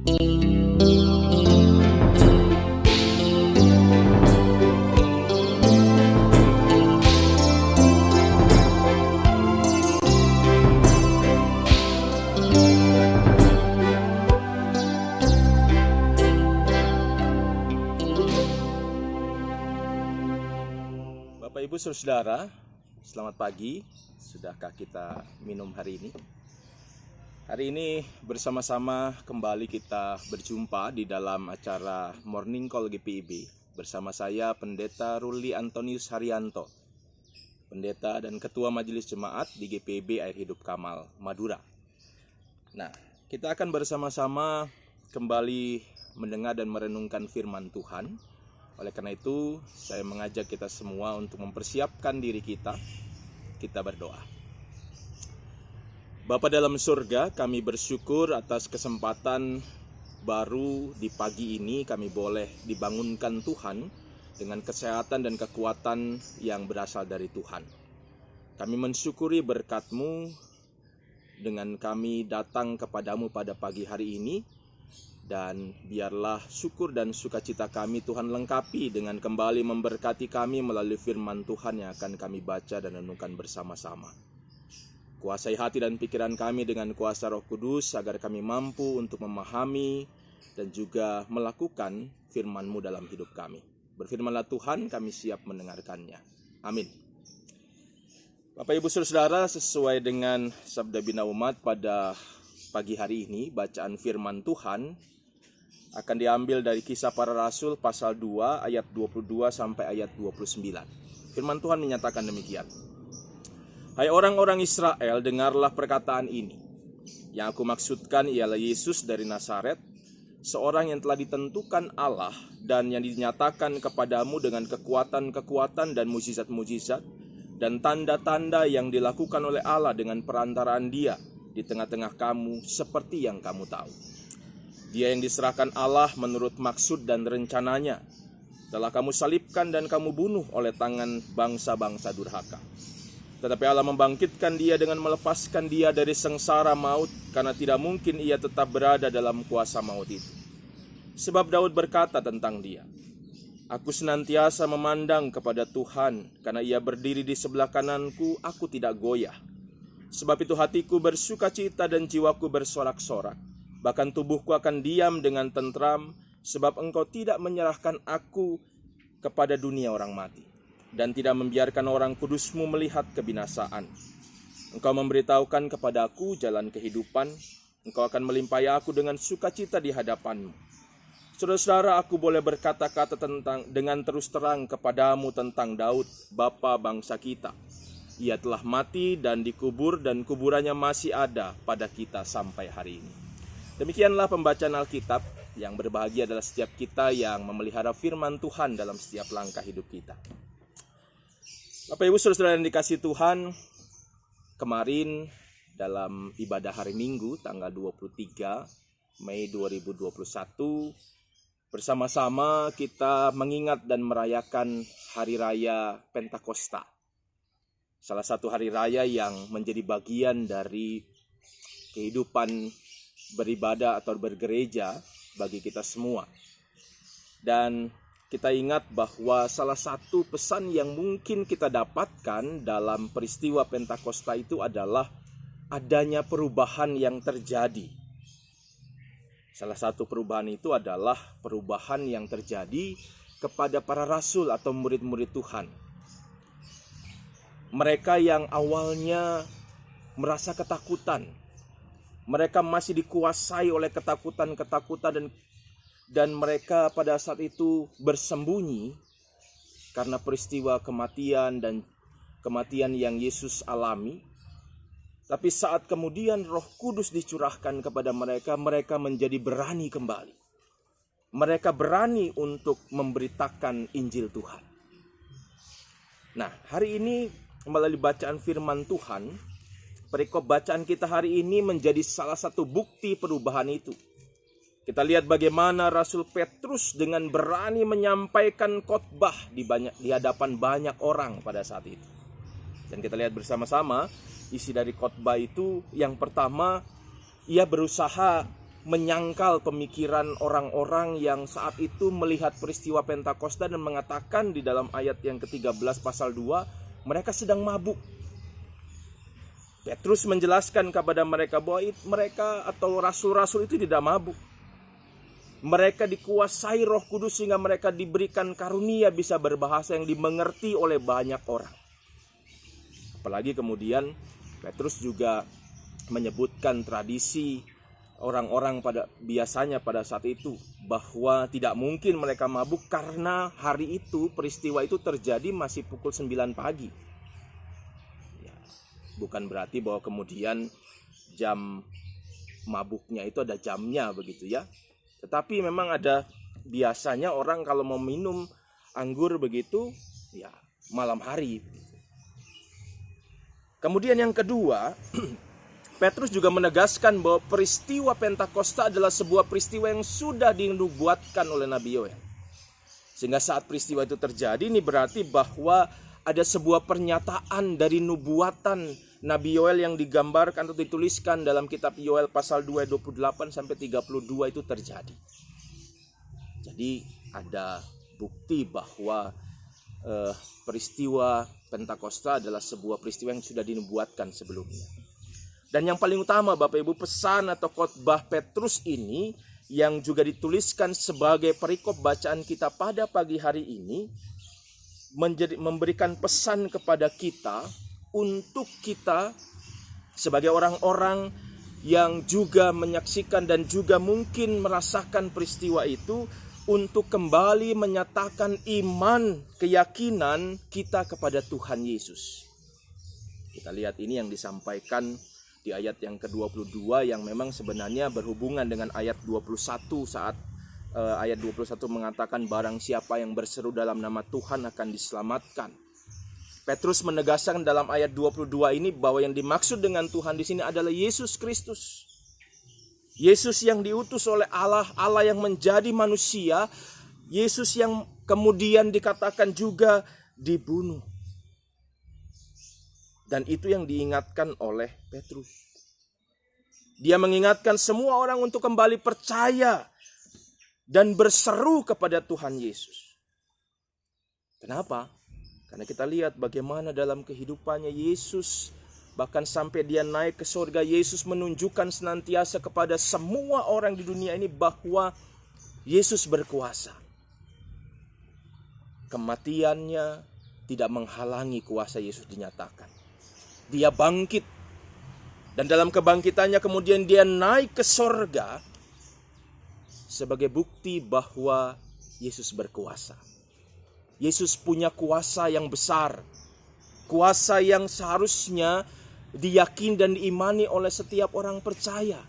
Bapak Ibu Saudara, selamat pagi. Sudahkah kita minum hari ini? Hari ini bersama-sama kembali kita berjumpa di dalam acara Morning Call GPIB bersama saya Pendeta Ruli Antonius Haryanto, Pendeta dan Ketua Majelis Jemaat di GPIB Air Hidup Kamal, Madura. Nah, kita akan bersama-sama kembali mendengar dan merenungkan firman Tuhan. Oleh karena itu, saya mengajak kita semua untuk mempersiapkan diri kita berdoa. Bapa dalam surga, kami bersyukur atas kesempatan baru di pagi ini kami boleh dibangunkan Tuhan dengan kesehatan dan kekuatan yang berasal dari Tuhan. Kami mensyukuri berkat-Mu dengan kami datang kepadamu pada pagi hari ini. Dan biarlah syukur dan sukacita kami Tuhan lengkapi dengan kembali memberkati kami melalui firman Tuhan yang akan kami baca dan renungkan bersama-sama. Kuasai hati dan pikiran kami dengan kuasa Roh Kudus agar kami mampu untuk memahami dan juga melakukan firman-Mu dalam hidup kami. Berfirmanlah Tuhan, kami siap mendengarkannya. Amin. Bapak Ibu Saudara, sesuai dengan sabda bina umat pada pagi hari ini, bacaan firman Tuhan akan diambil dari Kisah Para Rasul pasal 2 ayat 22 sampai ayat 29. Firman Tuhan menyatakan demikian. Hai orang-orang Israel, dengarlah perkataan ini. Yang aku maksudkan ialah Yesus dari Nazaret, seorang yang telah ditentukan Allah dan yang dinyatakan kepadamu dengan kekuatan-kekuatan dan mujizat-mujizat dan tanda-tanda yang dilakukan oleh Allah dengan perantaraan Dia di tengah-tengah kamu seperti yang kamu tahu. Dia yang diserahkan Allah menurut maksud dan rencananya telah kamu salibkan dan kamu bunuh oleh tangan bangsa-bangsa durhaka. Tetapi Allah membangkitkan Dia dengan melepaskan Dia dari sengsara maut, karena tidak mungkin Ia tetap berada dalam kuasa maut itu. Sebab Daud berkata tentang Dia, aku senantiasa memandang kepada Tuhan, karena Ia berdiri di sebelah kananku, aku tidak goyah. Sebab itu hatiku bersukacita dan jiwaku bersorak-sorak. Bahkan tubuhku akan diam dengan tentram, sebab Engkau tidak menyerahkan aku kepada dunia orang mati, dan tidak membiarkan orang kudus-Mu melihat kebinasaan. Engkau memberitahukan kepadaku jalan kehidupan, Engkau akan melimpahi aku dengan sukacita di hadapan-Mu. Saudara-saudara, aku boleh berkata-kata dengan terus terang kepadamu tentang Daud, bapa bangsa kita. Ia telah mati dan dikubur, dan kuburannya masih ada pada kita sampai hari ini. Demikianlah pembacaan Alkitab. Yang berbahagia adalah setiap kita yang memelihara firman Tuhan dalam setiap langkah hidup kita. Bapak Ibu Saudara yang dikasihi Tuhan, kemarin dalam ibadah hari Minggu tanggal 23 Mei 2021, bersama-sama kita mengingat dan merayakan Hari Raya Pentakosta. Salah satu hari raya yang menjadi bagian dari kehidupan beribadah atau bergereja bagi kita semua. Dan kita ingat bahwa salah satu pesan yang mungkin kita dapatkan dalam peristiwa Pentakosta itu adalah adanya perubahan yang terjadi. Salah satu perubahan itu adalah perubahan yang terjadi kepada para rasul atau murid-murid Tuhan. Mereka yang awalnya merasa ketakutan, mereka masih dikuasai oleh ketakutan dan mereka pada saat itu bersembunyi karena peristiwa kematian yang Yesus alami. Tapi saat kemudian Roh Kudus dicurahkan kepada mereka, mereka menjadi berani kembali. Mereka berani untuk memberitakan Injil Tuhan. Nah, hari ini melalui bacaan firman Tuhan, perikop bacaan kita hari ini menjadi salah satu bukti perubahan itu. Kita lihat bagaimana Rasul Petrus dengan berani menyampaikan khotbah di hadapan banyak orang pada saat itu. Dan kita lihat bersama-sama isi dari khotbah itu. Yang pertama, ia berusaha menyangkal pemikiran orang-orang yang saat itu melihat peristiwa Pentakosta dan mengatakan di dalam ayat yang ke-13 pasal 2, mereka sedang mabuk. Petrus menjelaskan kepada mereka bahwa mereka atau rasul-rasul itu tidak mabuk. Mereka dikuasai Roh Kudus sehingga mereka diberikan karunia bisa berbahasa yang dimengerti oleh banyak orang. Apalagi kemudian Petrus juga menyebutkan tradisi orang-orang biasanya pada saat itu, bahwa tidak mungkin mereka mabuk karena hari itu peristiwa itu terjadi masih pukul 9 pagi. Ya, bukan berarti bahwa kemudian jam mabuknya itu ada jamnya begitu ya. Tetapi memang ada biasanya orang kalau mau minum anggur begitu ya malam hari. Kemudian yang kedua, Petrus juga menegaskan bahwa peristiwa Pentakosta adalah sebuah peristiwa yang sudah dinubuatkan oleh Nabi Yoel. Sehingga saat peristiwa itu terjadi, ini berarti bahwa ada sebuah pernyataan dari nubuatan Nabi Yoel yang digambarkan atau dituliskan dalam kitab Yoel pasal 2 28 sampai 32 itu terjadi. Jadi ada bukti bahwa peristiwa Pentakosta adalah sebuah peristiwa yang sudah dinubuatkan sebelumnya. Dan yang paling utama Bapak Ibu, pesan atau khotbah Petrus ini yang juga dituliskan sebagai perikop bacaan kita pada pagi hari ini memberikan pesan kepada kita untuk kita sebagai orang-orang yang juga menyaksikan dan juga mungkin merasakan peristiwa itu untuk kembali menyatakan iman, keyakinan kita kepada Tuhan Yesus. Kita lihat ini yang disampaikan di ayat yang ke-22 yang memang sebenarnya berhubungan dengan ayat 21 saat ayat 21 mengatakan barang siapa yang berseru dalam nama Tuhan akan diselamatkan. Petrus menegaskan dalam ayat 22 ini bahwa yang dimaksud dengan Tuhan di sini adalah Yesus Kristus. Yesus yang diutus oleh Allah, Allah yang menjadi manusia, Yesus yang kemudian dikatakan juga dibunuh. Dan itu yang diingatkan oleh Petrus. Dia mengingatkan semua orang untuk kembali percaya dan berseru kepada Tuhan Yesus. Kenapa? Karena kita lihat bagaimana dalam kehidupannya Yesus, bahkan sampai dia naik ke surga, Yesus menunjukkan senantiasa kepada semua orang di dunia ini bahwa Yesus berkuasa. Kematiannya tidak menghalangi kuasa Yesus dinyatakan. Dia bangkit. Dan dalam kebangkitannya kemudian dia naik ke surga sebagai bukti bahwa Yesus berkuasa. Yesus punya kuasa yang besar. Kuasa yang seharusnya diyakini dan diimani oleh setiap orang percaya.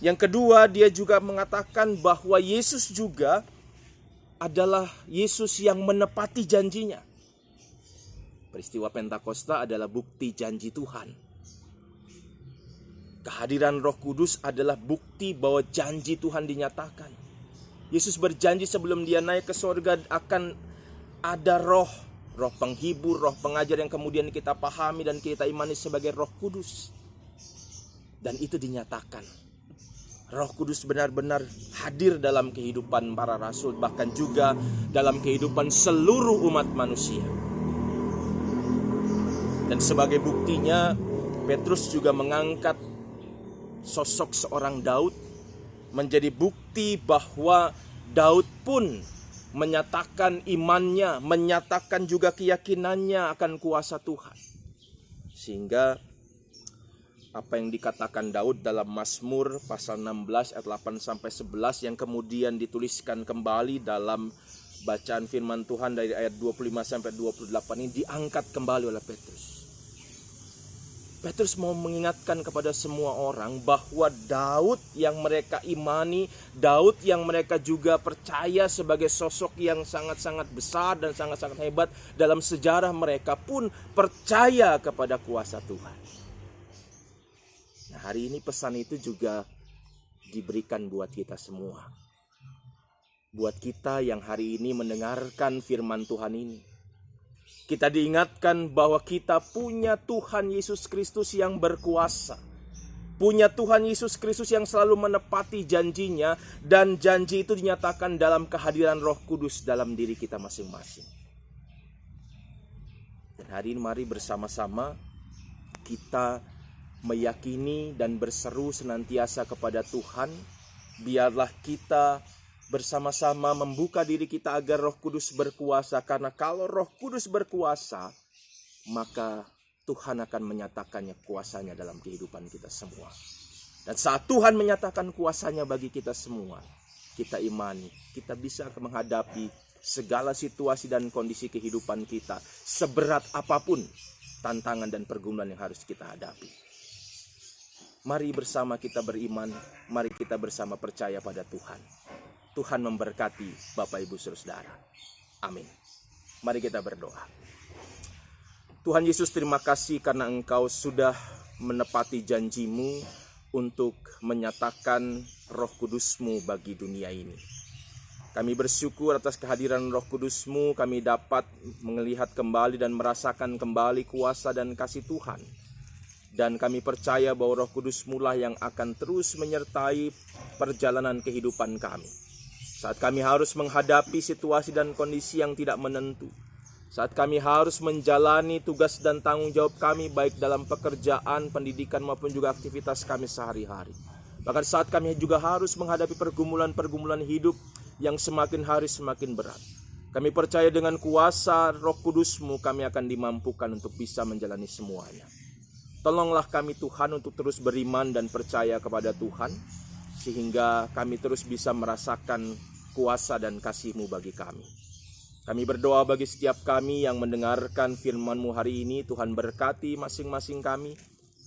Yang kedua, dia juga mengatakan bahwa Yesus juga adalah Yesus yang menepati janjinya. Peristiwa Pentakosta adalah bukti janji Tuhan. Kehadiran Roh Kudus adalah bukti bahwa janji Tuhan dinyatakan. Yesus berjanji sebelum dia naik ke surga akan ada roh penghibur, roh pengajar yang kemudian kita pahami dan kita imani sebagai Roh Kudus. Dan itu dinyatakan. Roh Kudus benar-benar hadir dalam kehidupan para rasul, bahkan juga dalam kehidupan seluruh umat manusia. Dan sebagai buktinya, Petrus juga mengangkat sosok seorang Daud menjadi bukti bahwa Daud pun menyatakan imannya, menyatakan juga keyakinannya akan kuasa Tuhan. Sehingga apa yang dikatakan Daud dalam Mazmur pasal 16 ayat 8 sampai 11 yang kemudian dituliskan kembali dalam bacaan firman Tuhan dari ayat 25 sampai 28 ini diangkat kembali oleh Petrus. Petrus mau mengingatkan kepada semua orang bahwa Daud yang mereka imani, Daud yang mereka juga percaya sebagai sosok yang sangat-sangat besar dan sangat-sangat hebat dalam sejarah mereka pun percaya kepada kuasa Tuhan. Nah, hari ini pesan itu juga diberikan buat kita semua. Buat kita yang hari ini mendengarkan firman Tuhan ini. Kita diingatkan bahwa kita punya Tuhan Yesus Kristus yang berkuasa. punya Tuhan Yesus Kristus yang selalu menepati janjinya, dan janji itu dinyatakan dalam kehadiran Roh Kudus dalam diri kita masing-masing. Dan hari ini mari bersama-sama kita meyakini dan berseru senantiasa kepada Tuhan. Biarlah kita bersama-sama membuka diri kita agar Roh Kudus berkuasa. Karena kalau Roh Kudus berkuasa, maka Tuhan akan menyatakannya kuasanya dalam kehidupan kita semua. Dan saat Tuhan menyatakan kuasanya bagi kita semua, kita imani, kita bisa menghadapi segala situasi dan kondisi kehidupan kita, seberat apapun tantangan dan pergumulan yang harus kita hadapi. Mari bersama kita beriman, mari kita bersama percaya pada Tuhan. Tuhan memberkati Bapak Ibu Saudara. Amin. Mari kita berdoa. Tuhan Yesus, terima kasih karena Engkau sudah menepati janji-Mu untuk menyatakan Roh Kudus-Mu bagi dunia ini. Kami bersyukur atas kehadiran Roh Kudus-Mu, kami dapat melihat kembali dan merasakan kembali kuasa dan kasih Tuhan. Dan kami percaya bahwa Roh Kudus-Mu lah yang akan terus menyertai perjalanan kehidupan kami. Saat kami harus menghadapi situasi dan kondisi yang tidak menentu, saat kami harus menjalani tugas dan tanggung jawab kami baik dalam pekerjaan, pendidikan maupun juga aktivitas kami sehari-hari. Bahkan saat kami juga harus menghadapi pergumulan-pergumulan hidup yang semakin hari semakin berat. Kami percaya dengan kuasa Roh Kudus-Mu kami akan dimampukan untuk bisa menjalani semuanya. Tolonglah kami Tuhan untuk terus beriman dan percaya kepada Tuhan, sehingga kami terus bisa merasakan kuasa dan kasih-Mu bagi kami. Kami berdoa bagi setiap kami yang mendengarkan firman-Mu hari ini. Tuhan berkati masing-masing kami,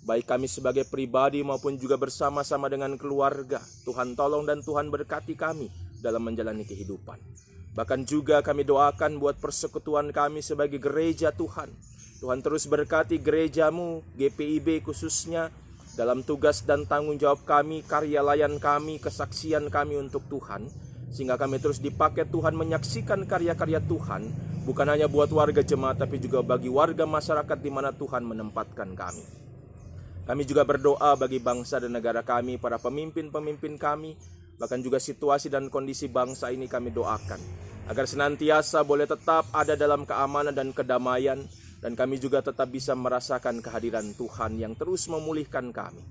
baik kami sebagai pribadi maupun juga bersama-sama dengan keluarga. Tuhan tolong dan Tuhan berkati kami dalam menjalani kehidupan. Bahkan juga kami doakan buat persekutuan kami sebagai gereja Tuhan. Tuhan terus berkati gereja-Mu, GPIB khususnya, dalam tugas dan tanggung jawab kami, karya layan kami, kesaksian kami untuk Tuhan. Sehingga kami terus dipakai Tuhan menyaksikan karya-karya Tuhan, bukan hanya buat warga jemaat, tapi juga bagi warga masyarakat di mana Tuhan menempatkan kami. Kami juga berdoa bagi bangsa dan negara kami, para pemimpin-pemimpin kami, bahkan juga situasi dan kondisi bangsa ini kami doakan, agar senantiasa boleh tetap ada dalam keamanan dan kedamaian, dan kami juga tetap bisa merasakan kehadiran Tuhan yang terus memulihkan kami.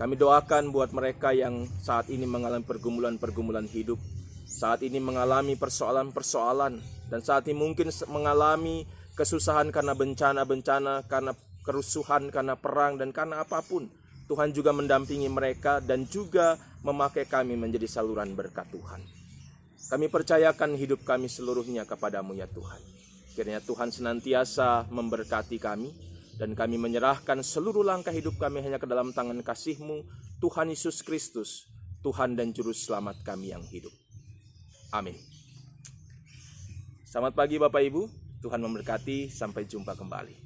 Kami doakan buat mereka yang saat ini mengalami pergumulan-pergumulan hidup, saat ini mengalami persoalan-persoalan, dan saat ini mungkin mengalami kesusahan karena bencana-bencana, karena kerusuhan, karena perang, dan karena apapun. Tuhan juga mendampingi mereka dan juga memakai kami menjadi saluran berkat Tuhan. Kami percayakan hidup kami seluruhnya kepadamu ya Tuhan. Kiranya Tuhan senantiasa memberkati kami, dan kami menyerahkan seluruh langkah hidup kami hanya ke dalam tangan kasih-Mu, Tuhan Yesus Kristus, Tuhan dan Juru Selamat kami yang hidup. Amin. Selamat pagi Bapak Ibu, Tuhan memberkati, sampai jumpa kembali.